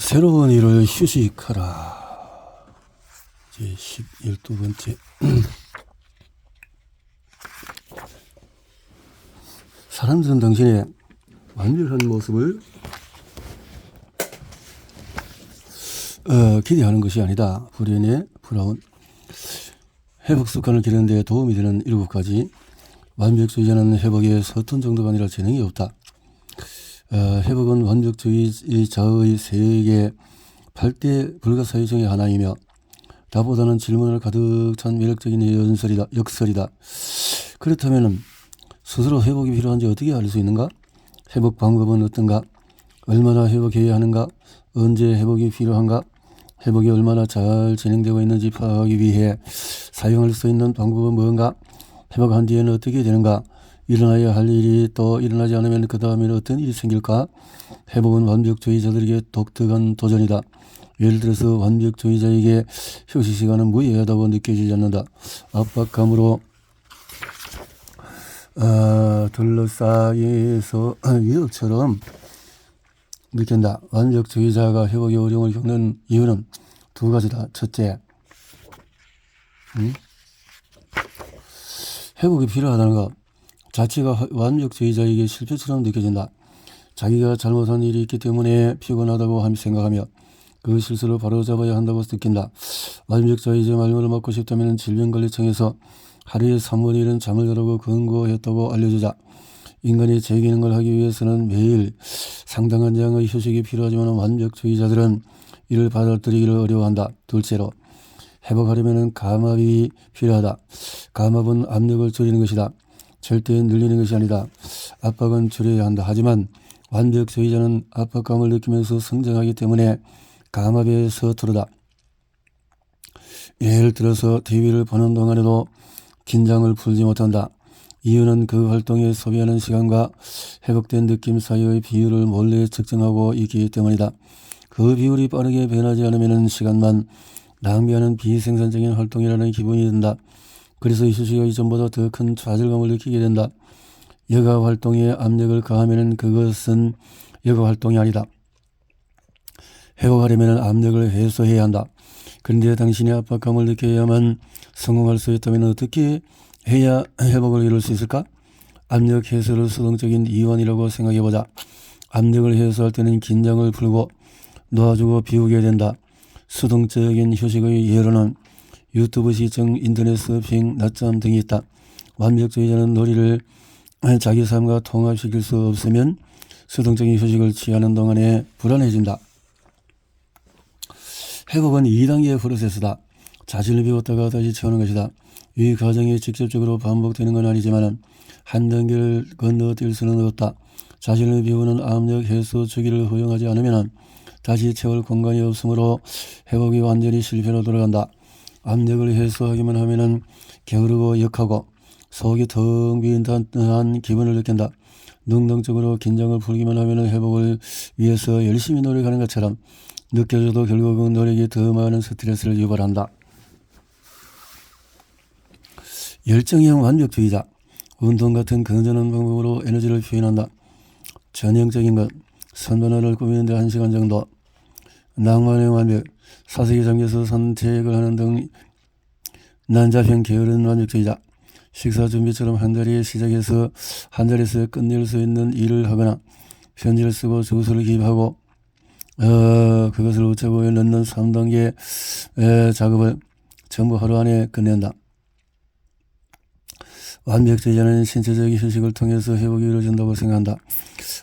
새로운 일을 휴식하라. 제 12번째. 사람들은 당신의 완벽한 모습을 기대하는 것이 아니다. 불행의 브라운. 회복 습관을 기르는 데 도움이 되는 7가지. 완벽주의자는 회복에 서툰 정도가 아니라 재능이 없다. 회복은 완벽주의자의 세계 8대 불가사의 중에 하나이며 답보다는 질문을 가득 찬 매력적인 역설이다. 그렇다면 스스로 회복이 필요한지 어떻게 알 수 있는가? 회복 방법은 어떤가? 얼마나 회복해야 하는가? 언제 회복이 필요한가? 회복이 얼마나 잘 진행되고 있는지 파악하기 위해 사용할 수 있는 방법은 무엇인가? 회복한 뒤에는 어떻게 되는가? 일어나야 할 일이 또 일어나지 않으면 그 다음에는 어떤 일이 생길까? 회복은 완벽주의자들에게 독특한 도전이다. 예를 들어서 완벽주의자에게 휴식 시간은 무의미하다고 느껴지지 않는다. 압박감으로 둘러싸여서 위협처럼 느낀다. 완벽주의자가 회복의 어려움을 겪는 이유는 2가지다. 첫째, 회복이 필요하다는 것 자체가 완벽주의자에게 실패처럼 느껴진다. 자기가 잘못한 일이 있기 때문에 피곤하다고 생각하며 그 실수를 바로잡아야 한다고 느낀다. 완벽주의자 말문을 막고 싶다면 질병관리청에서 하루에 3분의 1은 잠을 자라고 권고했다고 알려주자. 인간이 즐기는 걸 하기 위해서는 매일 상당한 양의 휴식이 필요하지만 완벽주의자들은 이를 받아들이기를 어려워한다. 둘째로, 회복하려면 감압이 필요하다. 감압은 압력을 줄이는 것이다. 절대 늘리는 것이 아니다. 압박은 줄여야 한다. 하지만 완벽주의자는 압박감을 느끼면서 성장하기 때문에 감압에 서투르다. 예를 들어서 TV를 보는 동안에도 긴장을 풀지 못한다. 이유는 그 활동에 소비하는 시간과 회복된 느낌 사이의 비율을 몰래 측정하고 있기 때문이다. 그 비율이 빠르게 변하지 않으면 시간만 낭비하는 비생산적인 활동이라는 기분이 든다. 그래서 휴식이 이전보다 더 큰 좌절감을 느끼게 된다. 여가 활동에 압력을 가하면 그것은 여가 활동이 아니다. 회복하려면 압력을 해소해야 한다. 그런데 당신이 압박감을 느껴야만 성공할 수 있다면 어떻게 해야 회복을 이룰 수 있을까? 압력 해소를 수동적인 이완이라고 생각해보자. 압력을 해소할 때는 긴장을 풀고 놓아주고 비우게 된다. 수동적인 휴식의 예로는 유튜브 시청, 인터넷 서핑, 낮잠 등이 있다. 완벽주의자는 놀이를 자기 삶과 통합시킬 수 없으면 수동적인 휴식을 취하는 동안에 불안해진다. 회복은 2단계의 프로세스다. 자신을 비웠다가 다시 채우는 것이다. 이 과정이 직접적으로 반복되는 건 아니지만 한 단계를 건너뛸 수는 없다. 자신을 비우는 압력 해소 주기를 허용하지 않으면 다시 채울 공간이 없으므로 회복이 완전히 실패로 돌아간다. 압력을 해소하기만 하면 게으르고 역하고 속이 텅 빈 듯한 기분을 느낀다. 능동적으로 긴장을 풀기만 하면 회복을 위해서 열심히 노력하는 것처럼 느껴져도 결국은 노력이 더 많은 스트레스를 유발한다. 열정형 완벽주의자. 운동 같은 건전한 방법으로 에너지를 표현한다. 전형적인 것. 선반화를 꾸미는데 1시간 정도. 낭만의 완벽. 사색에 잠겨서 산책을 하는 등 난자형 게으른 완벽주의자. 식사 준비처럼 한 자리에 시작해서 한 자리에서 끝낼 수 있는 일을 하거나 편지를 쓰고 주소를 기입하고 그것을 우체국에 넣는 3단계 작업을 전부 하루 안에 끝낸다. 완벽주의자는 신체적인 휴식을 통해서 회복이 이루어진다고 생각한다.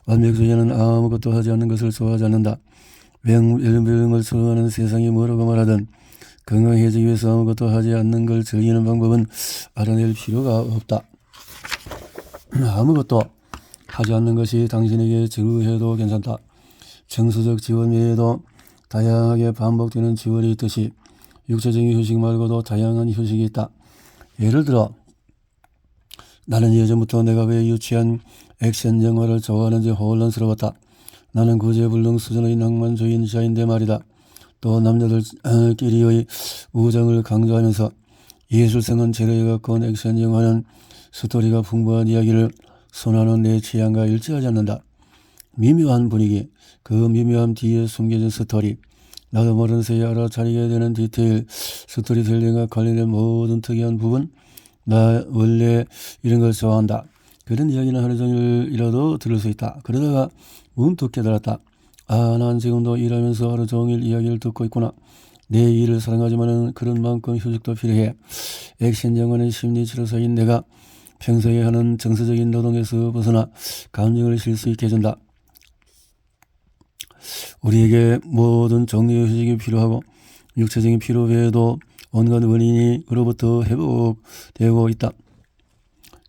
완벽주의자는 아무것도 하지 않는 것을 좋아하지 않는다. 병을 수행하는 세상이 뭐라고 말하든 건강해지기 위해서 아무것도 하지 않는 걸 즐기는 방법은 알아낼 필요가 없다. 아무것도 하지 않는 것이 당신에게 지루해도 괜찮다. 정서적 지원 외에도 다양하게 반복되는 지원이 있듯이 육체적인 휴식 말고도 다양한 휴식이 있다. 예를 들어 나는 예전부터 내가 왜 유치한 액션 영화를 좋아하는지 혼란스러웠다. 나는 구제불능 수준의 낭만주의자인데 말이다. 또 남자들끼리의 우정을 강조하면서 예술성은 재료에 가까운 액션 영화는 스토리가 풍부한 이야기를 선호하는 내 취향과 일치하지 않는다. 미묘한 분위기, 그 미묘함 뒤에 숨겨진 스토리, 나도 모르는 새에 알아차리게 되는 디테일, 스토리텔링과 관련된 모든 특이한 부분, 나 원래 이런 걸 좋아한다. 그런 이야기는 하루 종일이라도 들을 수 있다. 그러다가 문득 깨달았다. 아, 난 지금도 일하면서 하루 종일 이야기를 듣고 있구나. 내 일을 사랑하지만은 그런 만큼 휴식도 필요해. 액션정원의 심리치료사인 내가 평소에 하는 정서적인 노동에서 벗어나 감정을 쉴 수 있게 해준다. 우리에게 모든 종류의 휴식이 필요하고 육체적인 피로 외에도 온갖 원인으로부터 회복되고 있다.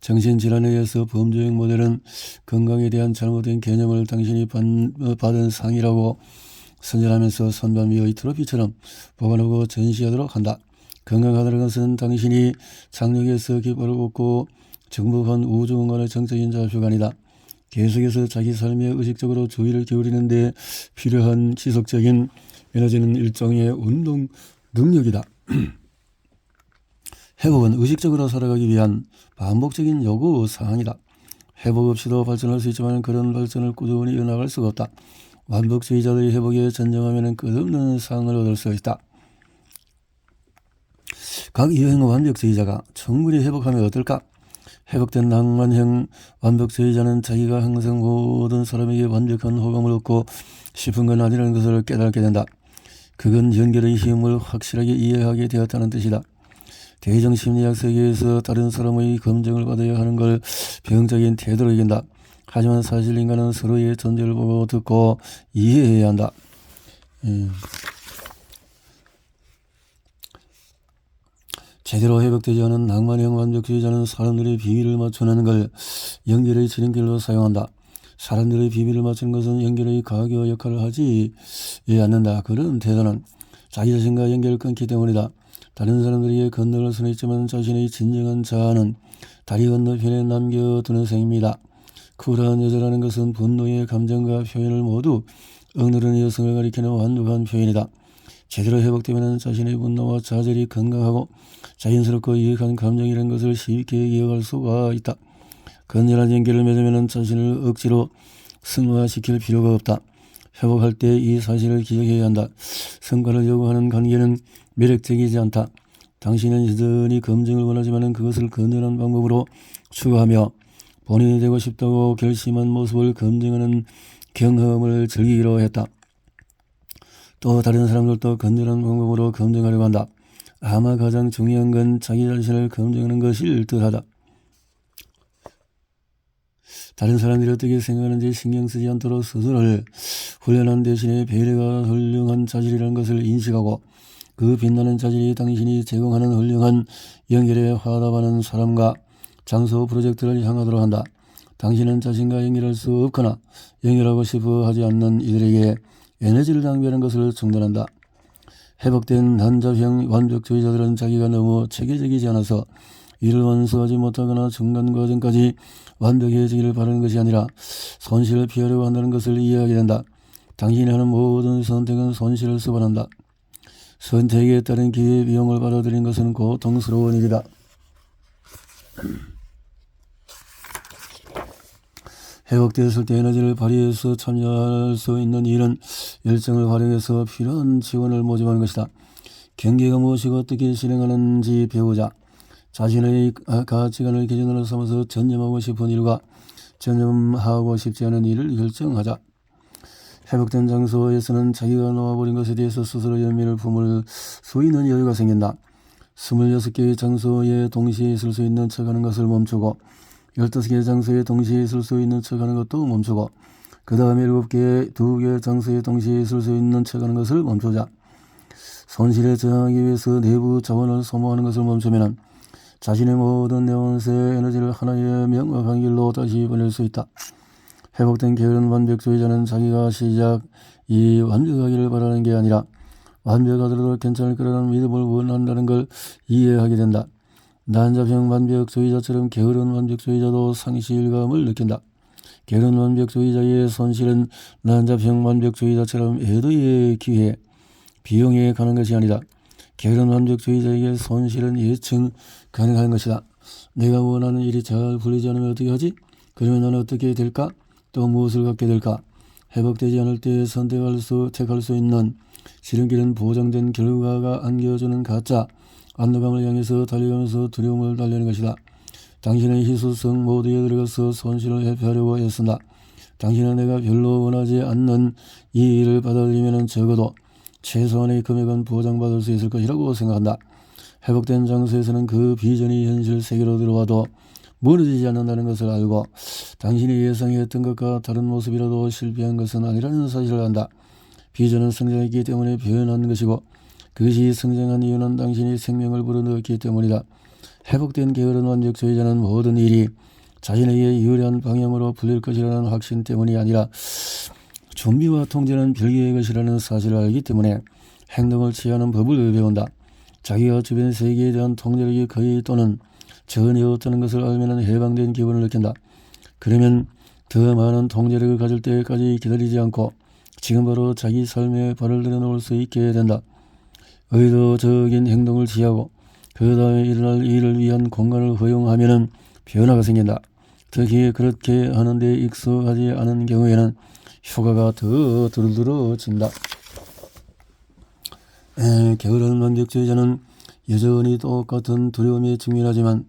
정신질환에 의해서 범죄형 모델은 건강에 대한 잘못된 개념을 당신이 받은 상이라고 선전하면서 선반미의 트로피처럼 보관하고 전시하도록 한다. 건강하다는 것은 당신이 장력에서 깃발을 꽂고 정복한 우주 공간의 정적인 좌표가 아니다. 계속해서 자기 삶에 의식적으로 주의를 기울이는 데 필요한 지속적인 에너지는 일종의 운동 능력이다. 회복은 의식적으로 살아가기 위한 반복적인 요구 사항이다. 회복 없이도 발전할 수 있지만 그런 발전을 꾸준히 이어나갈 수가 없다. 완벽주의자들이 회복에 전념하면 끝없는 상을 얻을 수 있다. 각 유형 완벽주의자가 충분히 회복하면 어떨까? 회복된 낭만형 완벽주의자는 자기가 항상 모든 사람에게 완벽한 호감을 얻고 싶은 건 아니라는 것을 깨닫게 된다. 그건 연결의 힘을 확실하게 이해하게 되었다는 뜻이다. 대정심리학 세계에서 다른 사람의 검증을 받아야 하는 걸 병적인 태도로 이긴다. 하지만 사실 인간은 서로의 존재를 보고 듣고 이해해야 한다. 제대로 회복되지 않은 낭만형 완벽주의자는 사람들의 비밀을 맞추는 걸 연결의 지름길로 사용한다. 사람들의 비밀을 맞추는 것은 연결의 가교 역할을 하지 않는다. 그런 태도는 자기 자신과 연결을 끊기 때문이다. 다른 사람들에게 건너갈 수는 있지만 자신의 진정한 자아는 다리 건너편에 남겨두는 셈입니다. 쿨한 여자라는 것은 분노의 감정과 표현을 모두 억누르는 여성을 가리키는 완벽한 표현이다. 제대로 회복되면 자신의 분노와 좌절이 건강하고 자연스럽고 유익한 감정이라는 것을 쉽게 이어갈 수가 있다. 건전한 연결을 맺으면 자신을 억지로 승화시킬 필요가 없다. 회복할 때 이 사실을 기억해야 한다. 성과를 요구하는 관계는 매력적이지 않다. 당신은 여전히 검증을 원하지만 그것을 건전한 방법으로 추구하며 본인이 되고 싶다고 결심한 모습을 검증하는 경험을 즐기기로 했다. 또 다른 사람들도 건전한 방법으로 검증하려고 한다. 아마 가장 중요한 건 자기 자신을 검증하는 것일 듯하다. 다른 사람들이 어떻게 생각하는지 신경 쓰지 않도록 스스로를 훈련한 대신에 배려가 훌륭한 자질이라는 것을 인식하고 그 빛나는 자질이 당신이 제공하는 훌륭한 연결에 화답하는 사람과 장소 프로젝트를 향하도록 한다. 당신은 자신과 연결할 수 없거나 연결하고 싶어 하지 않는 이들에게 에너지를 낭비하는 것을 중단한다. 회복된 난잡형 완벽주의자들은 자기가 너무 체계적이지 않아서 이를 완수하지 못하거나 중간 과정까지 완벽해지기를 바라는 것이 아니라 손실을 피하려고 한다는 것을 이해하게 된다. 당신이 하는 모든 선택은 손실을 수반한다. 선택에 따른 기회비용을 받아들이는 것은 고통스러운 일이다. 회복되었을 때 에너지를 발휘해서 참여할 수 있는 일은 열정을 활용해서 필요한 지원을 모집하는 것이다. 경계가 무엇이고 어떻게 실행하는지 배우자. 자신의 가치관을 기준으로 삼아서 전념하고 싶은 일과 전념하고 싶지 않은 일을 결정하자. 회복된 장소에서는 자기가 놓아버린 것에 대해서 스스로 연민을 품을 수 있는 여유가 생긴다. 26개의 장소에 동시에 있을 수 있는 척하는 것을 멈추고 15개의 장소에 동시에 있을 수 있는 척하는 것도 멈추고 그 다음에 7개, 2개 장소에 동시에 있을 수 있는 척하는 것을 멈추자. 손실에 저항하기 위해서 내부 자원을 소모하는 것을 멈추면 자신의 모든 네온세 에너지를 하나의 명확한 길로 다시 보낼 수 있다. 회복된 게으른 완벽주의자는 자기가 시작이 완벽하기를 바라는 게 아니라 완벽하더라도 괜찮을 거라는 믿음을 원한다는 걸 이해하게 된다. 난잡형 완벽주의자처럼 게으른 완벽주의자도 상실감을 느낀다. 게으른 완벽주의자의 손실은 난잡형 완벽주의자처럼 애도의 기회, 비용에 가는 것이 아니다. 게으른 완벽주의자에게 손실은 예측 가능한 것이다. 내가 원하는 일이 잘 풀리지 않으면 어떻게 하지? 그러면 나는 어떻게 될까? 또 무엇을 갖게 될까? 회복되지 않을 때 택할 수 있는 지름길은 보장된 결과가 안겨주는 가짜 안도감을 향해서 달려가면서 두려움을 달래는 것이다. 당신의 희소성 모두에 들어가서 손실을 회피하려고 애쓴다. 당신은 내가 별로 원하지 않는 이 일을 받아들이면 적어도 최소한의 금액은 보장받을 수 있을 것이라고 생각한다. 회복된 장소에서는 그 비전이 현실 세계로 들어와도 무너지지 않는다는 것을 알고 당신이 예상했던 것과 다른 모습이라도 실패한 것은 아니라는 사실을 안다. 비전은 성장했기 때문에 변한 것이고 그것이 성장한 이유는 당신이 생명을 불어넣었기 때문이다. 회복된 게으른 완벽주의자는 모든 일이 자신에게 유리한 방향으로 풀릴 것이라는 확신 때문이 아니라 준비와 통제는 별개의 것이라는 사실을 알기 때문에 행동을 취하는 법을 배운다. 자기가 주변 세계에 대한 통제력이 거의 또는 전혀 없다는 것을 알면 해방된 기분을 느낀다. 그러면 더 많은 통제력을 가질 때까지 기다리지 않고 지금 바로 자기 삶에 발을 들여놓을 수 있게 된다. 의도적인 행동을 취하고 그 다음에 일어날 일을 위한 공간을 허용하면 변화가 생긴다. 특히 그렇게 하는데 익숙하지 않은 경우에는 효과가 더 두드러진다. 게으른 완벽주의자는 여전히 똑같은 두려움에 직면하지만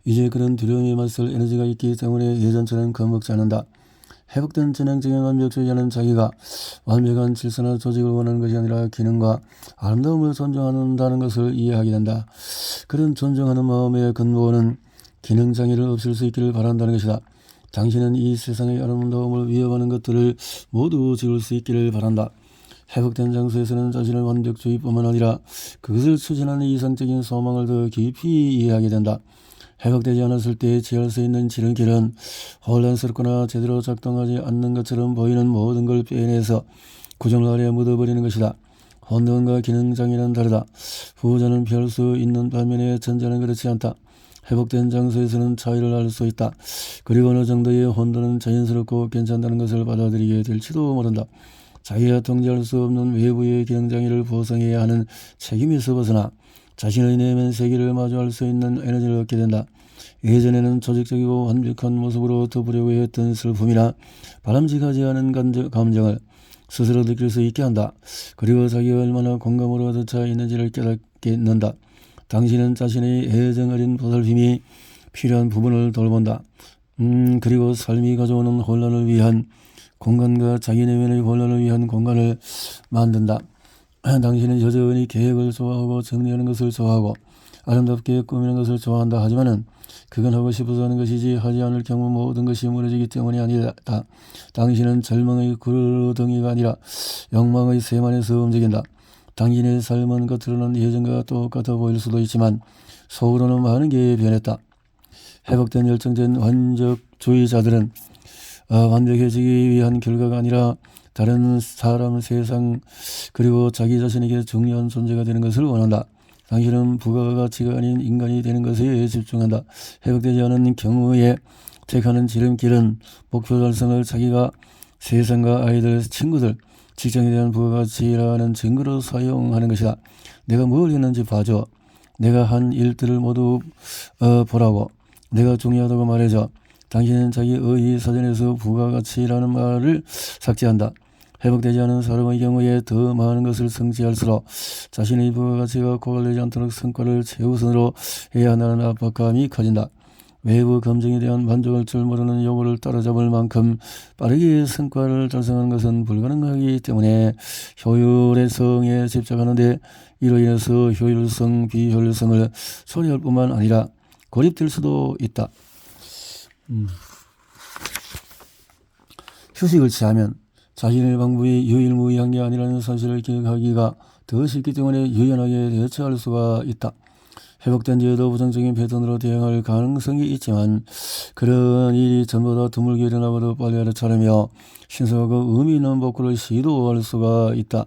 이제 그런 두려움에 맞설 에너지가 있기 때문에 예전처럼 겁먹지 않는다. 회복된 전형적인 완벽주의자는 자기가 완벽한 질서나 조직을 원하는 것이 아니라 기능과 아름다움을 존중한다는 것을 이해하게 된다. 그런 존중하는 마음의 근본은 기능장애를 없앨 수 있기를 바란다는 것이다. 당신은 이 세상의 아름다움을 위협하는 것들을 모두 지울 수 있기를 바란다. 회복된 장소에서는 자신의 완벽주의뿐만 아니라 그것을 추진하는 이상적인 소망을 더 깊이 이해하게 된다. 회복되지 않았을 때 취할 수 있는 지름길은 혼란스럽거나 제대로 작동하지 않는 것처럼 보이는 모든 걸 빼내서 구정 아래 묻어버리는 것이다. 혼돈과 기능장애는 다르다. 후자는 피할 수 있는 반면에 전자는 그렇지 않다. 회복된 장소에서는 차이를 알 수 있다. 그리고 어느 정도의 혼돈은 자연스럽고 괜찮다는 것을 받아들이게 될지도 모른다. 자기가 통제할 수 없는 외부의 기능장애를 보상해야 하는 책임에서 벗어나 자신의 내면 세계를 마주할 수 있는 에너지를 얻게 된다. 예전에는 조직적이고 완벽한 모습으로 덮으려고 했던 슬픔이나 바람직하지 않은 감정을 스스로 느낄 수 있게 한다. 그리고 자기가 얼마나 공감으로 가득 차 있는지를 깨닫게 는다. 당신은 자신의 애정 어린 보살핌이 필요한 부분을 돌본다. 그리고 삶이 가져오는 혼란을 위한 공간과 자기 내면의 혼란을 위한 공간을 만든다. 당신은 여전히 계획을 좋아하고 정리하는 것을 좋아하고 아름답게 꾸미는 것을 좋아한다. 하지만은 그건 하고 싶어서 하는 것이지 하지 않을 경우 모든 것이 무너지기 때문이 아니다. 당신은 절망의 구덩이가 아니라 욕망의 세만에서 움직인다. 당신의 삶은 겉으로는 예전과 똑같아 보일 수도 있지만 속으로는 많은 게 변했다. 회복된 열정된 완벽주의자들은 완벽해지기 위한 결과가 아니라 다른 사람, 세상 그리고 자기 자신에게 중요한 존재가 되는 것을 원한다. 당신은 부가가치가 아닌 인간이 되는 것에 집중한다. 회복되지 않은 경우에 택하는 지름길은 목표 달성을 자기가 세상과 아이들, 친구들, 직장에 대한 부가가치라는 증거로 사용하는 것이다. 내가 뭘 했는지 봐줘. 내가 한 일들을 모두 보라고. 내가 중요하다고 말해줘. 당신은 자기 의의 사전에서 부가가치라는 말을 삭제한다. 회복되지 않은 사람의 경우에 더 많은 것을 성취할수록 자신의 부가가치가 고갈되지 않도록 성과를 최우선으로 해야 한다는 압박감이 커진다. 외부 감정에 대한 만족할 줄 모르는 요구를 따라잡을 만큼 빠르게 성과를 달성하는 것은 불가능하기 때문에 효율의 성에 집착하는데 이로 인해서 효율성, 비효율성을 소리할 뿐만 아니라 고립될 수도 있다. 휴식을 취하면 자신의 방법이 유일무이한 게 아니라는 사실을 기억하기가 더 쉽기 때문에 유연하게 대처할 수가 있다. 회복된 뒤에도 부정적인 패턴으로 대응할 가능성이 있지만 그런 일이 전부 다 드물게 일어나고도 빨리 알아차리며 신속하고 의미 있는 복구를 시도할 수가 있다.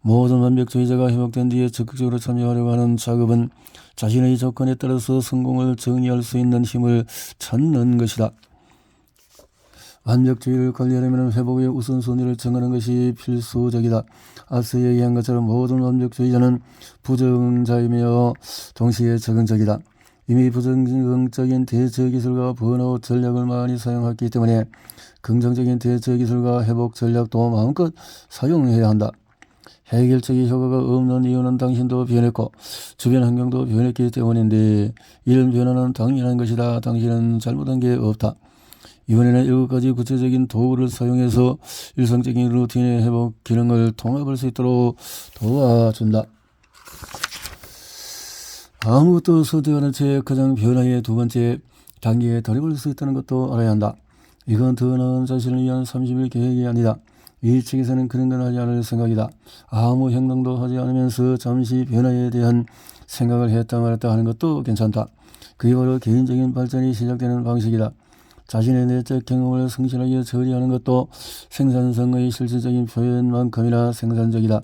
모든 완벽주의자가 회복된 뒤에 적극적으로 참여하려고 하는 작업은 자신의 조건에 따라서 성공을 정의할 수 있는 힘을 찾는 것이다. 완벽주의를 관리하려면 회복의 우선순위를 정하는 것이 필수적이다. 앞서 얘기한 것처럼 모든 완벽주의자는 부정자이며 동시에 적응적이다. 이미 부정적인 대처 기술과 번아웃 전략을 많이 사용했기 때문에 긍정적인 대처 기술과 회복 전략도 마음껏 사용해야 한다. 해결책의 효과가 없는 이유는 당신도 변했고 주변 환경도 변했기 때문인데 이런 변화는 당연한 것이다. 당신은 잘못한 게 없다. 이번에는 7가지 구체적인 도구를 사용해서 일상적인 루틴의 회복 기능을 통합할 수 있도록 도와준다. 아무것도 설득하는 채 가장 변화의 2번째 단계에 돌입할 수 있다는 것도 알아야 한다. 이건 더 나은 자신을 위한 30일 계획이 아니다. 이 책에서는 그런 건 하지 않을 생각이다. 아무 행동도 하지 않으면서 잠시 변화에 대한 생각을 했다 말했다 하는 것도 괜찮다. 그게 바로 개인적인 발전이 시작되는 방식이다. 자신의 내적 경험을 성실하게 처리하는 것도 생산성의 실질적인 표현만큼이나 생산적이다.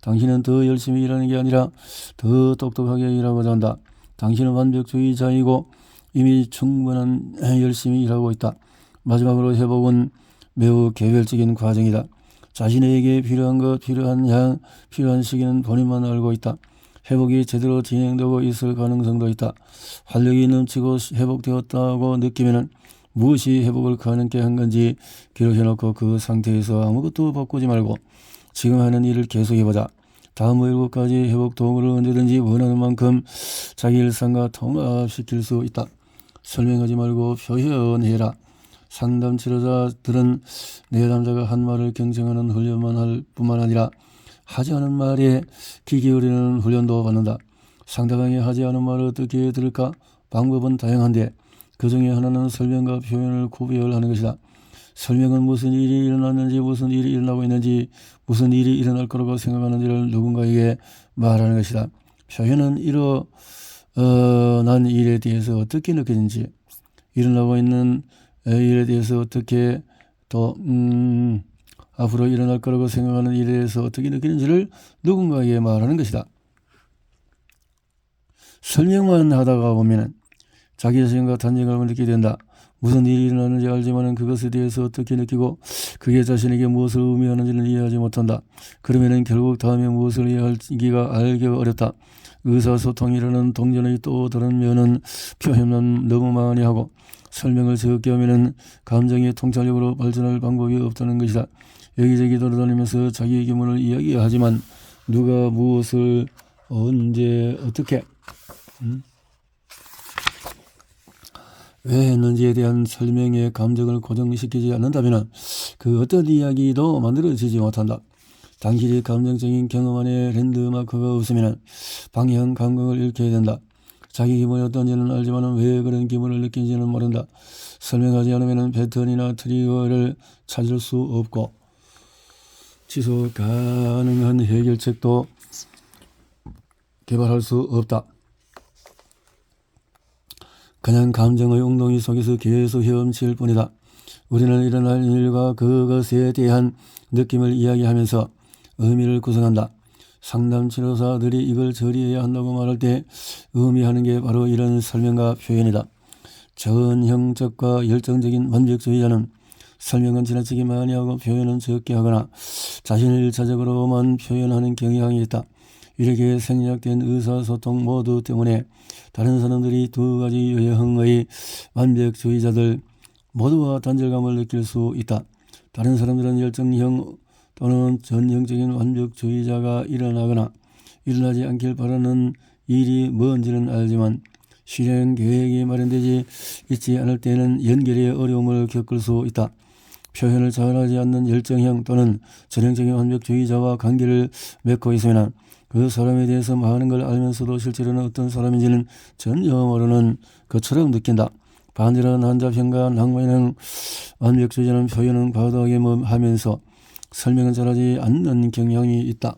당신은 더 열심히 일하는 게 아니라 더 똑똑하게 일하고자 한다. 당신은 완벽주의자이고 이미 충분한 열심히 일하고 있다. 마지막으로 회복은 매우 개별적인 과정이다. 자신에게 필요한 것, 필요한 시기는 본인만 알고 있다. 회복이 제대로 진행되고 있을 가능성도 있다. 활력이 넘치고 회복되었다고 느끼면 무엇이 회복을 가능케 한 건지 기록해놓고 그 상태에서 아무것도 바꾸지 말고 지금 하는 일을 계속해보자. 다음 7가지 회복 도구를 언제든지 원하는 만큼 자기 일상과 통합시킬 수 있다. 설명하지 말고 표현해라. 상담 치료자들은 내담자가 한 말을 경청하는 훈련만 할 뿐만 아니라 하지 않은 말에 귀 기울이는 훈련도 받는다. 상대방이 하지 않은 말을 어떻게 들을까? 방법은 다양한데 그 중에 하나는 설명과 표현을 구별하는 것이다. 설명은 무슨 일이 일어났는지, 무슨 일이 일어나고 있는지, 무슨 일이 일어날 거라고 생각하는지를 누군가에게 말하는 것이다. 표현은 일어난 일에 대해서 어떻게 느껴지는지, 일어나고 있는 일에 대해서 어떻게 또 앞으로 일어날 거라고 생각하는 일에 대해서 어떻게 느끼는지를 누군가에게 말하는 것이다. 설명만 하다가 보면 자기 자신과 단절감을 느끼게 된다. 무슨 일이 일어나는지 알지만 그것에 대해서 어떻게 느끼고 그게 자신에게 무엇을 의미하는지를 이해하지 못한다. 그러면 결국 다음에 무엇을 이해하기가 알기 어렵다. 의사소통이라는 동전의 또 다른 면은 표현만 너무 많이 하고 설명을 적게 하면 감정의 통찰력으로 발전할 방법이 없다는 것이다. 여기저기 돌아다니면서 자기의 기분을 이야기하지만 누가 무엇을 언제 어떻게 왜 했는지에 대한 설명의 감정을 고정시키지 않는다면 그 어떤 이야기도 만들어지지 못한다. 당신이 감정적인 경험 안에 랜드마크가 없으면 방향 감각을 잃게 된다. 자기 기분이 어떤지는 알지만 왜 그런 기분을 느끼는지는 모른다. 설명하지 않으면 패턴이나 트리거를 찾을 수 없고 지속 가능한 해결책도 개발할 수 없다. 그냥 감정의 웅덩이 속에서 계속 헤엄칠 뿐이다. 우리는 일어날 일과 그것에 대한 느낌을 이야기하면서 의미를 구성한다. 상담치료사들이 이걸 처리해야 한다고 말할 때 의미하는 게 바로 이런 설명과 표현이다. 전형적과 열정적인 완벽주의자는 설명은 지나치게 많이 하고 표현은 적게 하거나 자신을 1차적으로만 표현하는 경향이 있다. 이렇게 생략된 의사소통 모두 때문에 다른 사람들이 2가지 유형의 완벽주의자들 모두와 단절감을 느낄 수 있다. 다른 사람들은 열정형 또는 전형적인 완벽주의자가 일어나거나 일어나지 않길 바라는 일이 뭔지는 알지만 실행 계획이 마련되지 있지 않을 때는 연결의 어려움을 겪을 수 있다. 표현을 잘하지 않는 열정형 또는 전형적인 완벽주의자와 관계를 맺고 있으면 그 사람에 대해서 많은 걸 알면서도 실제로는 어떤 사람인지는 전혀 모르는 것처럼 느낀다. 반대로 난자평가 낭만형 완벽주의자는 표현은 과도하게 하면서 설명은 잘하지 않는 경향이 있다.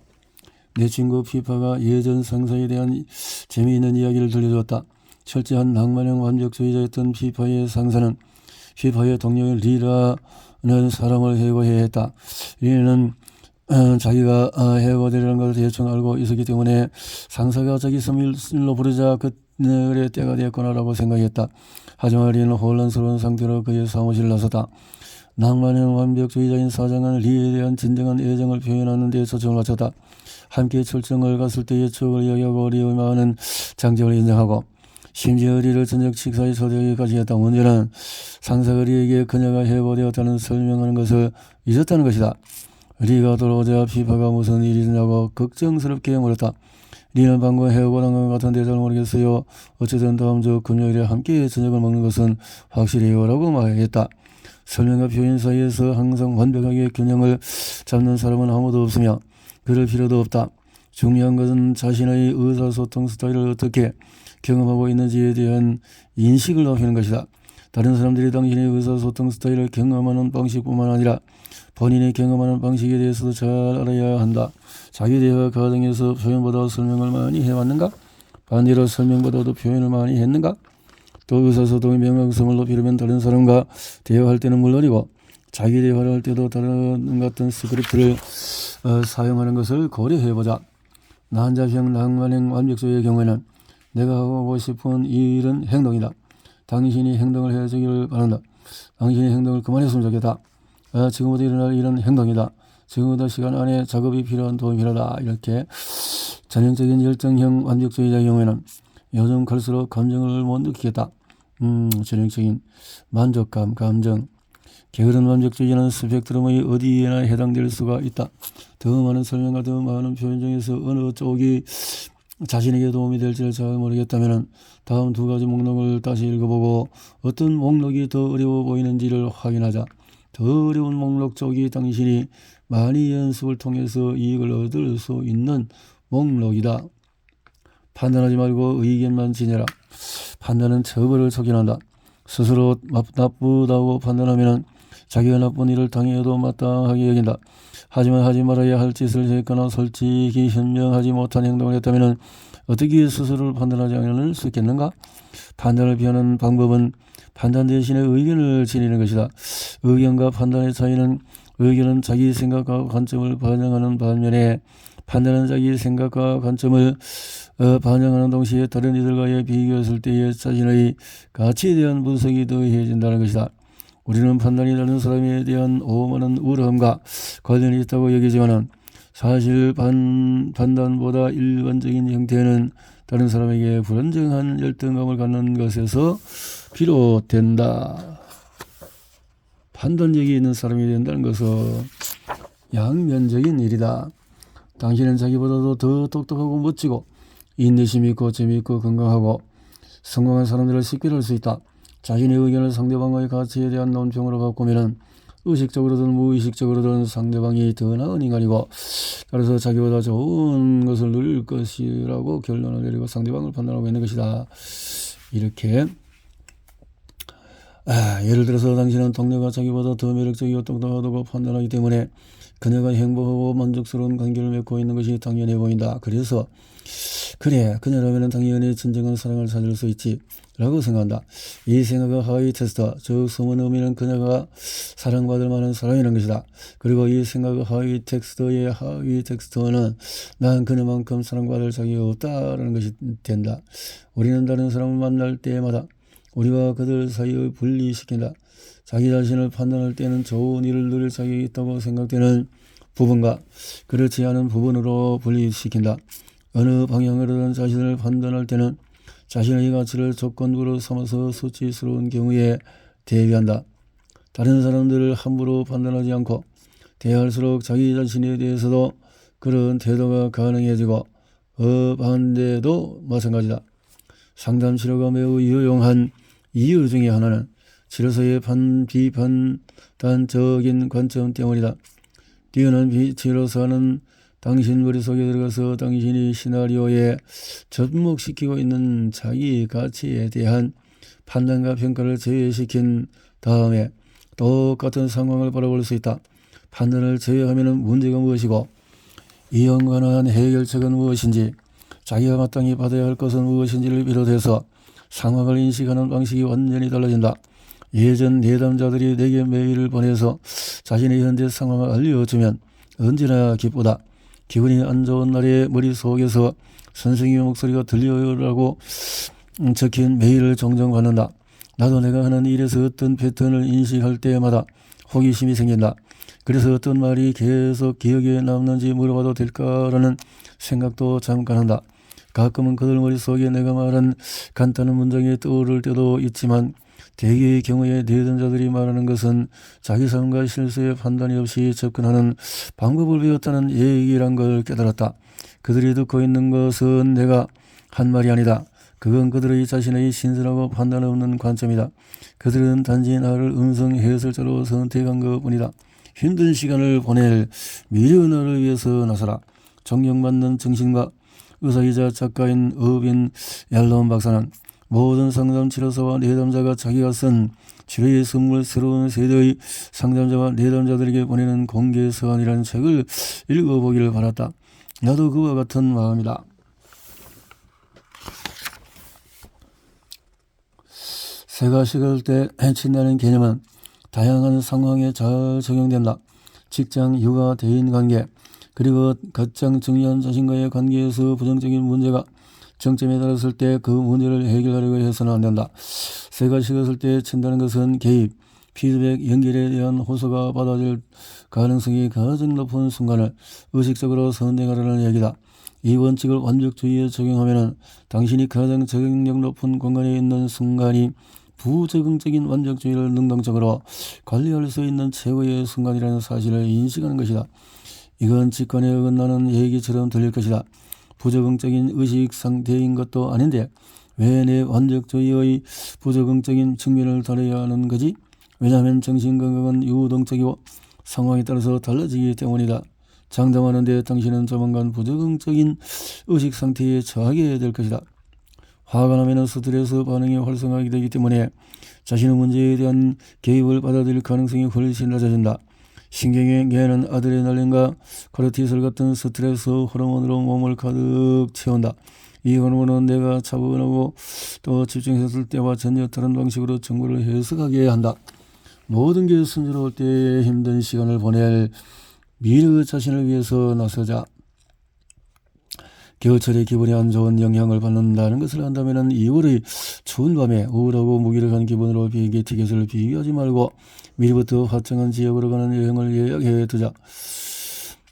내 친구 피파가 예전 상사에 대한 재미있는 이야기를 들려주었다. 철저한 낭만형 완벽주의자였던 피파의 상사는 피파의 동료인 리라는 사람을 해고해야 했다. 리는 자기가 해고되려는 걸 대충 알고 있었기 때문에 상사가 자기 선물로 부르자 그날의 때가 되었구나라고 생각했다. 하지만 리는 혼란스러운 상태로 그의 사무실을 나섰다. 낭만형 완벽주의자인 사장은 리에 대한 진정한 애정을 표현하는 데 초점을 맞췄다. 함께 출정을 갔을 때의 추억을 이야기하고 리의 많은 장점을 인정하고 심지어 그리를 저녁 식사에 초대하기까지 했다. 문제는 상사가 그리에게 그녀가 해보되었다는 설명하는 것을 잊었다는 것이다. 리가 돌아오자 피파가 무슨 일이냐고 걱정스럽게 물었다. 리는 방금 해오고 난 것 같은데 잘 모르겠어요. 어쨌든 다음 주 금요일에 함께 저녁을 먹는 것은 확실해요 라고 말했다. 설명과 표현 사이에서 항상 완벽하게 균형을 잡는 사람은 아무도 없으며 그럴 필요도 없다. 중요한 것은 자신의 의사소통 스타일을 어떻게 경험하고 있는지에 대한 인식을 높이는 것이다. 다른 사람들이 당신의 의사소통 스타일을 경험하는 방식뿐만 아니라 본인이 경험하는 방식에 대해서도 잘 알아야 한다. 자기 대화 과정에서 표현보다 설명을 많이 해왔는가? 반대로 설명보다도 표현을 많이 했는가? 또 의사소통의 명확성을 높이려면 다른 사람과 대화할 때는 물론이고 자기 대화를 할 때도 다른 같은 스크립트를 사용하는 것을 고려해보자. 난자형 낭만형 완벽주의의 경우에는 내가 하고 싶은 이 일은 행동이다. 당신이 행동을 해주기를 바란다. 당신이 행동을 그만했으면 좋겠다. 지금부터 일어날 일은 행동이다. 지금부터 시간 안에 작업이 필요한 도움이 필요하다. 이렇게 전형적인 열정형 완벽주의자의 경우에는 요즘 갈수록 감정을 못 느끼겠다. 전형적인 만족감, 감정. 게으른 완벽주의자는 스펙트럼의 어디에나 해당될 수가 있다. 더 많은 설명과 더 많은 표현 중에서 어느 쪽이 자신에게 도움이 될지를 잘 모르겠다면 다음 두 가지 목록을 다시 읽어보고 어떤 목록이 더 어려워 보이는지를 확인하자. 더 어려운 목록 쪽이 당신이 많이 연습을 통해서 이익을 얻을 수 있는 목록이다. 판단하지 말고 의견만 지내라. 판단은 처벌을 촉진한다. 스스로 나쁘다고 판단하면 자기가 나쁜 일을 당해도 마땅하게 여긴다. 하지만 하지 말아야 할 짓을 했거나 솔직히 현명하지 못한 행동을 했다면 어떻게 스스로를 판단하지 않을 수 있겠는가? 판단을 피하는 방법은 판단 대신에 의견을 지니는 것이다. 의견과 판단의 차이는 의견은 자기 생각과 관점을 반영하는 반면에 판단은 자기 생각과 관점을 반영하는 동시에 다른 이들과의 비교했을 때의 자신의 가치에 대한 분석이 더해진다는 것이다. 우리는 판단이 다른 사람에 대한 오만한 우려함과 관련이 있다고 여기지만 사실 판단보다 일반적인 형태는 다른 사람에게 불안정한 열등감을 갖는 것에서 비롯된다. 판단력이 있는 사람이 된다는 것은 양면적인 일이다. 당신은 자기보다도 더 똑똑하고 멋지고 인내심 있고 재미있고 건강하고 성공한 사람들을 쉽게 할 수 있다. 자신의 의견을 상대방의 가치에 대한 논평으로 바꾸면 의식적으로든 무의식적으로든 상대방이 더 나은 인간이고 따라서 자기보다 좋은 것을 누릴 것이라고 결론을 내리고 상대방을 판단하고 있는 것이다. 이렇게 예를 들어서 당신은 동료가 자기보다 더 매력적이고 똑똑하다고 판단하기 때문에 그녀가 행복하고 만족스러운 관계를 맺고 있는 것이 당연해 보인다. 그래서 그래, 그녀라면 당연히 진정한 사랑을 찾을 수 있지 라고 생각한다. 이 생각은 하위 텍스트, 즉 소문 의미는 그녀가 사랑받을 만한 사람이라는 것이다. 그리고 이 생각의 하위 텍스트의 하위 텍스트는 난 그녀만큼 사랑받을 자격이 없다라는 것이 된다. 우리는 다른 사람을 만날 때마다 우리와 그들 사이를 분리시킨다. 자기 자신을 판단할 때는 좋은 일을 누릴 자격이 있다고 생각되는 부분과 그렇지 않은 부분으로 분리시킨다. 어느 방향으로든 자신을 판단할 때는 자신의 가치를 조건부로 삼아서 수치스러운 경우에 대비한다. 다른 사람들을 함부로 판단하지 않고 대할수록 자기 자신에 대해서도 그런 태도가 가능해지고 반대도 마찬가지다. 상담 치료가 매우 유용한 이유 중에 하나는 치료서의 비판단적인 관점 때문이다. 뛰어난 치료사는 당신 머릿속에 들어가서 당신이 시나리오에 접목시키고 있는 자기 가치에 대한 판단과 평가를 제외시킨 다음에 똑같은 상황을 바라볼 수 있다. 판단을 제외하면 문제가 무엇이고 이와 관한 해결책은 무엇인지 자기가 마땅히 받아야 할 것은 무엇인지를 비롯해서 상황을 인식하는 방식이 완전히 달라진다. 예전 내담자들이 내게 메일을 보내서 자신의 현재 상황을 알려주면 언제나 기쁘다. 기분이 안 좋은 날에 머릿속에서 선생님의 목소리가 들려요라고 적힌 메일을 종종 받는다. 나도 내가 하는 일에서 어떤 패턴을 인식할 때마다 호기심이 생긴다. 그래서 어떤 말이 계속 기억에 남는지 물어봐도 될까라는 생각도 잠깐 한다. 가끔은 그들 머릿속에 내가 말한 간단한 문장이 떠오를 때도 있지만 대개의 경우에 내담자들이 말하는 것은 자기 삶과 실수에 판단이 없이 접근하는 방법을 배웠다는 얘기란 걸 깨달았다. 그들이 듣고 있는 것은 내가 한 말이 아니다. 그건 그들의 자신의 신선하고 판단 없는 관점이다. 그들은 단지 나를 음성 해설자로 선택한 것뿐이다. 힘든 시간을 보낼 미래의 너를 위해서 나서라. 존경받는 정신과 의사이자 작가인 어빈 얄론 박사는 모든 상담 치료사와 내담자가 자기가 쓴 치료의 선물 새로운 세대의 상담자와 내담자들에게 보내는 공개 서한이라는 책을 읽어보기를 바랐다. 나도 그와 같은 마음이다. 새가 식을 때 해친다는 개념은 다양한 상황에 잘 적용된다. 직장, 육아, 대인관계, 그리고 가장 중요한 자신과의 관계에서 부정적인 문제가 정점에 달했을 때 그 문제를 해결하려고 해서는 안 된다. 새가 식었을 때 친다는 것은 개입, 피드백, 연결에 대한 호소가 받아질 가능성이 가장 높은 순간을 의식적으로 선택하라는 얘기다. 이 원칙을 완벽주의에 적용하면 당신이 가장 적응력 높은 공간에 있는 순간이 부적응적인 완벽주의를 능동적으로 관리할 수 있는 최고의 순간이라는 사실을 인식하는 것이다. 이건 직관에 어긋나는 얘기처럼 들릴 것이다. 부적응적인 의식 상태인 것도 아닌데 왜 내 완벽주의의 부적응적인 측면을 다뤄야 하는 거지? 왜냐하면 정신건강은 유동적이고 상황에 따라서 달라지기 때문이다. 장담하는데 당신은 조만간 부적응적인 의식 상태에 처하게 될 것이다. 화가 나면 스트레스 반응이 활성화하게 되기 때문에 자신의 문제에 대한 개입을 받아들일 가능성이 훨씬 낮아진다. 신경의 뇌는 아드레날린과 코르티솔 같은 스트레스 호르몬으로 몸을 가득 채운다. 이 호르몬은 내가 차분하고 또 집중했을 때와 전혀 다른 방식으로 정보를 해석하게 한다. 모든 게 순조로울 때 힘든 시간을 보낼 미래 자신을 위해서 나서자. 겨울철에 기분이 안 좋은 영향을 받는다는 것을 안다면 2월의 추운 밤에 우울하고 무기력한 기분으로 비행기 티켓을 비교하지 말고 미리부터 화창한 지역으로 가는 여행을 예약해 두자.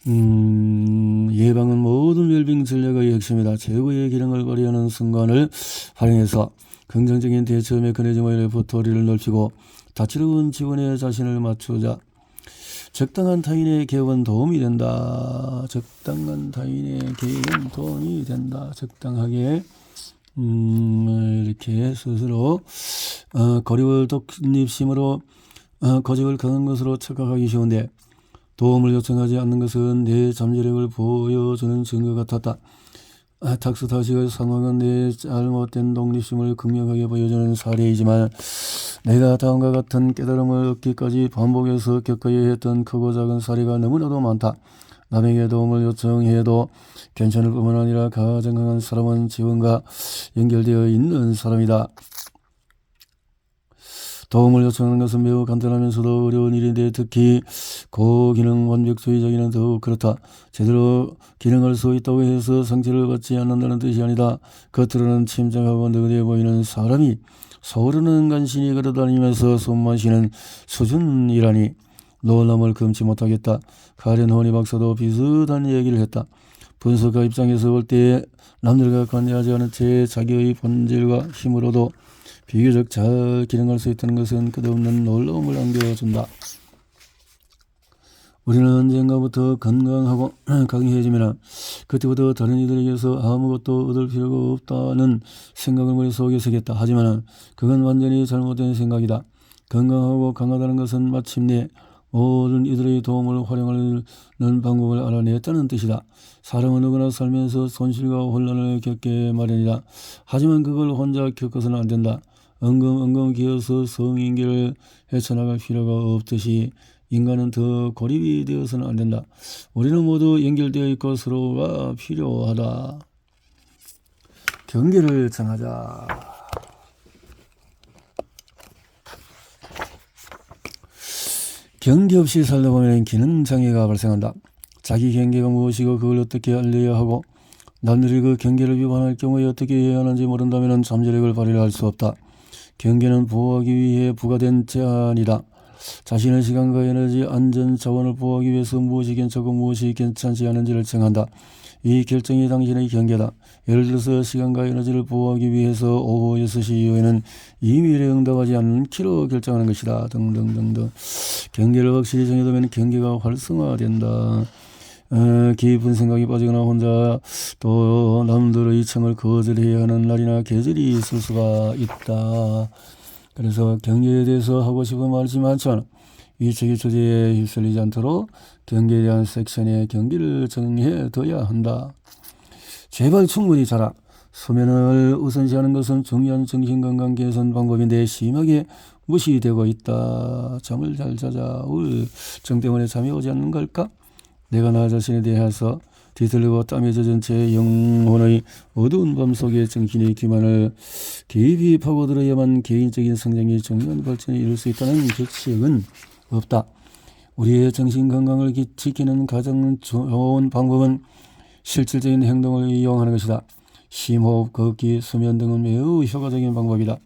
예방은 모든 웰빙 전략의 핵심이다. 최고의 기능을 발휘하는 순간을 활용해서 긍정적인 대처 메커니즘의 레퍼토리를 넓히고 다채로운 지원에 자신을 맞추자. 적당한 타인의 개혁은 도움이 된다. 적당한 타인의 개혁은 도움이 된다. 적당하게 이렇게 스스로 거리를 독립심으로 고집을 가는 것으로 착각하기 쉬운데 도움을 요청하지 않는 것은 내 잠재력을 보여주는 증거 같았다. 탁스타시의 상황은 내 잘못된 독립심을 극명하게 보여주는 사례이지만 내가 다음과 같은 깨달음을 얻기까지 반복해서 겪어야 했던 크고 작은 사례가 너무나도 많다. 남에게 도움을 요청해도 괜찮을 뿐만 아니라 가장 강한 사람은 지원과 연결되어 있는 사람이다. 도움을 요청하는 것은 매우 간단하면서도 어려운 일인데 특히 고기능 완벽주의자에게는 더욱 그렇다. 제대로 기능할 수 있다고 해서 상처를 받지 않는다는 뜻이 아니다. 겉으로는 침착하고 느긋해 보이는 사람이 서오르는 간신히 걸어다니면서 숨 마시는 수준이라니 놀람을 금치 못하겠다. 카렌 호니 박사도 비슷한 얘기를 했다. 분석가 입장에서 볼 때 남들과 관여하지 않은 채 자기의 본질과 힘으로도 비교적 잘 기능할 수 있다는 것은 끝없는 놀라움을 안겨준다. 우리는 언젠가부터 건강하고 강해지면 그때부터 다른 이들에게서 아무것도 얻을 필요가 없다는 생각을 머릿속에 새겼다. 하지만 그건 완전히 잘못된 생각이다. 건강하고 강하다는 것은 마침내 모든 이들의 도움을 활용하는 방법을 알아냈다는 뜻이다. 사람은 누구나 살면서 손실과 혼란을 겪게 마련이다. 하지만 그걸 혼자 겪어서는 안 된다. 엉금엉금 기어서 성인계를 헤쳐나갈 필요가 없듯이 인간은 더 고립이 되어서는 안 된다. 우리는 모두 연결되어 있고 서로가 필요하다. 경계를 정하자. 경계 없이 살다 보면 기능장애가 발생한다. 자기 경계가 무엇이고 그걸 어떻게 알려야 하고 남들이 그 경계를 위반할 경우에 어떻게 해야 하는지 모른다면 잠재력을 발휘할 수 없다. 경계는 보호하기 위해 부과된 제한이다. 자신의 시간과 에너지, 안전, 자원을 보호하기 위해서 무엇이 괜찮고 무엇이 괜찮지 않은지를 정한다. 이 결정이 당신의 경계다. 예를 들어서 시간과 에너지를 보호하기 위해서 오후 6시 이후에는 이메일에 응답하지 않기로 결정하는 것이다. 등등등등. 경계를 확실히 정해두면 경계가 활성화된다. 깊은 생각이 빠지거나 혼자 또 남들의 요청을 거절해야 하는 날이나 계절이 있을 수가 있다. 그래서 경계에 대해서 하고 싶은 말이 많지만 이 책의 주제에 휩쓸리지 않도록 경계에 대한 섹션에 경계를 정해둬야 한다. 제발 충분히 자라. 수면을 우선시하는 것은 중요한 정신건강 개선 방법인데 심하게 무시되고 있다. 잠을 잘 자자. 우울증 때문에 잠이 오지 않는 걸까? 내가 나 자신에 대해서 뒤틀리고 땀에 젖은 채 영혼의 어두운 밤 속에 정신의 기만을 깊이 파고들어야만 개인적인 성장이 중요한 발전에 이룰 수 있다는 규칙은 없다. 우리의 정신건강을 지키는 가장 좋은 방법은 실질적인 행동을 이용하는 것이다. 심호흡, 걷기, 수면 등은 매우 효과적인 방법이다.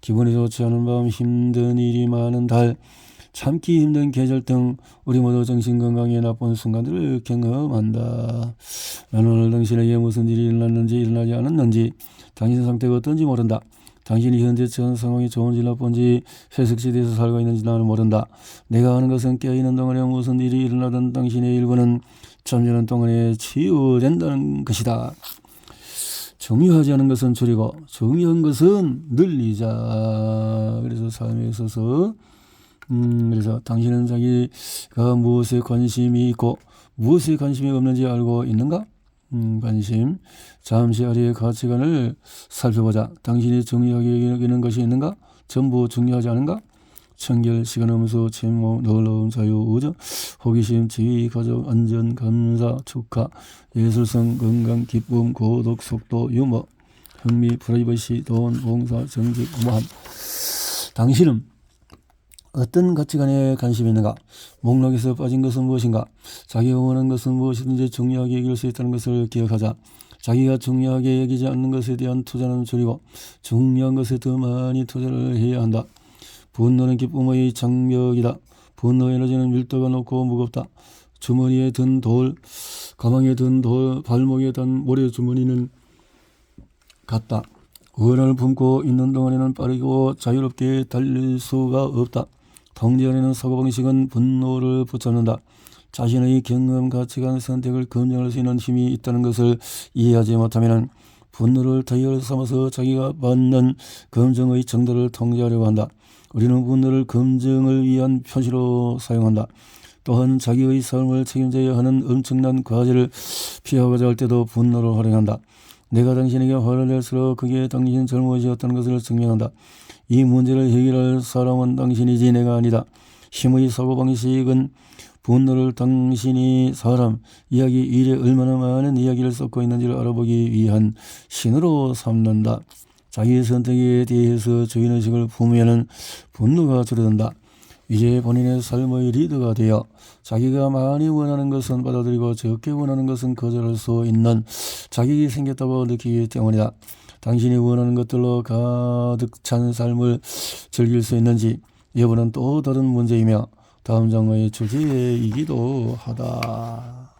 기분이 좋지 않은 밤, 힘든 일이 많은 달, 참기 힘든 계절 등 우리 모두 정신건강에 나쁜 순간들을 경험한다. 나는 오늘 당신에게 무슨 일이 일어났는지 일어나지 않았는지 당신 상태가 어떤지 모른다. 당신이 현재 처한 상황이 좋은지 나쁜지 회색시대에서 살고 있는지 나는 모른다. 내가 아는 것은 깨어있는 동안에 무슨 일이 일어나던 당신의 일부는 잠자는 동안에 치유된다는 것이다. 중요하지 않은 것은 줄이고 중요한 것은 늘리자. 그래서 삶에 있어서 그래서 당신은 자기가 무엇에 관심이 있고 무엇에 관심이 없는지 알고 있는가? 관심. 잠시 아래의 가치관을 살펴보자. 당신이 중요하게 여기는 것이 있는가? 전부 중요하지 않은가? 청결, 시간, 음수, 침묵, 놀라움, 자유, 우정, 호기심, 지위, 가족, 안전, 감사, 축하, 예술성, 건강, 기쁨, 고독, 속도, 유머, 흥미, 프라이버시, 돈, 봉사, 정직, 모함. 당신은 어떤 가치관에 관심이 있는가? 목록에서 빠진 것은 무엇인가? 자기가 원하는 것은 무엇이든지 중요하게 여길 수 있다는 것을 기억하자. 자기가 중요하게 여기지 않는 것에 대한 투자는 줄이고 중요한 것에 더 많이 투자를 해야 한다. 분노는 기쁨의 장벽이다. 분노 에너지는 밀도가 높고 무겁다. 주머니에 든 돌, 가방에 든 돌, 발목에 단 모래주머니는 같다. 원한을 품고 있는 동안에는 빠르고 자유롭게 달릴 수가 없다. 통제하려는 사고방식은 분노를 붙잡는다. 자신의 경험, 가치관, 선택을 검증할 수 있는 힘이 있다는 것을 이해하지 못하면 분노를 타이어를 삼아서 자기가 받는 검증의 정도를 통제하려고 한다. 우리는 분노를 검증을 위한 표시로 사용한다. 또한 자기의 삶을 책임져야 하는 엄청난 과제를 피하고자 할 때도 분노를 활용한다. 내가 당신에게 화를 낼수록 그게 당신 잘못이었다는 것을 증명한다. 이 문제를 해결할 사람은 당신이지 내가 아니다. 힘의 사고방식은 분노를 당신이 사람, 이야기, 일에 얼마나 많은 이야기를 쏟고 있는지를 알아보기 위한 신호로 삼는다. 자기의 선택에 대해서 주인의식을 품으면 분노가 줄어든다. 이제 본인의 삶의 리더가 되어 자기가 많이 원하는 것은 받아들이고 적게 원하는 것은 거절할 수 있는 자격이 생겼다고 느끼기 때문이다. 당신이 원하는 것들로 가득 찬 삶을 즐길 수 있는지 여부는 또 다른 문제이며 다음 장의 주제이기도 하다.